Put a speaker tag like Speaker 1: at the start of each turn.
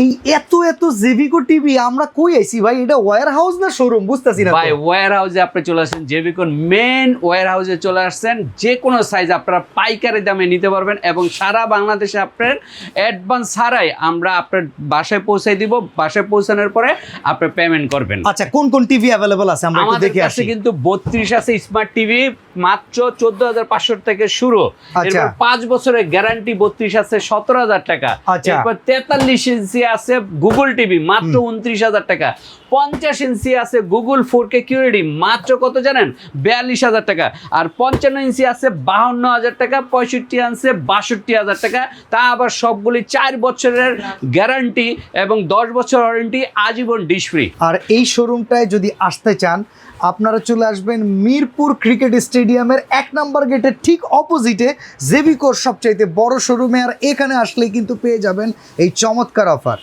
Speaker 1: এই এত এত জেভিকো টিভি আমরা কই আইছি ভাই? এটা ওয়্যার হাউস না শোরুম বুঝতেছি না
Speaker 2: ভাই ওয়্যার হাউসে আপনি চলে আসছেন, জেভিকোর মেন ওয়্যার হাউসে চলে আসছেন। যে কোনো সাইজ আপনারা পাইকারি দামে নিতে পারবেন এবং সারা বাংলাদেশে আপনার অ্যাডভান্স ছাড়াই আমরা আপনার বাসায় পৌঁছাই দিব। বাসায় পৌঁছানোর পরে আপনি পেমেন্ট করবেন।
Speaker 1: আচ্ছা, কোন কোন টিভি अवेलेबल আছে আমরা একটু
Speaker 2: আমাদের
Speaker 1: দেখে
Speaker 2: কাছে
Speaker 1: আসি।
Speaker 2: কিন্তু 32 আছে স্মার্ট টিভি, মাত্র 14,500 থেকে শুরু।
Speaker 1: আচ্ছা।
Speaker 2: এরপর 5 বছরের গ্যারান্টি 32 আছে 17,000 টাকা।
Speaker 1: আচ্ছা।
Speaker 2: এরপর 43 ইঞ্চি আছে গুগল টিভি মাত্র 29,000 টাকা। 50 ইঞ্চি আছে গুগল 4K কিউরিডি মাত্র কত জানেন? 42,000 টাকা। আর 55 ইঞ্চি আছে 52,000 টাকা। 65 আছে 62,000 টাকা। তা আবার সবগুলি 4 বছরের গ্যারান্টি এবং 10 বছর ওয়ারেন্টি, আজীবন ডিশ ফ্রি।
Speaker 1: আর এই শোরুমটায় যদি আসতে চান আপনারা চলে আসবেন মিরপুর ক্রিকেট স্টেডিয়ামের 1 নম্বর গেটের ঠিক অপোজিটে জেভিকোর সবচাইতে বড় শোরুমে। আর এখানে আসলে কিন্তু পেয়ে যাবেন এই চমৎকার অফার।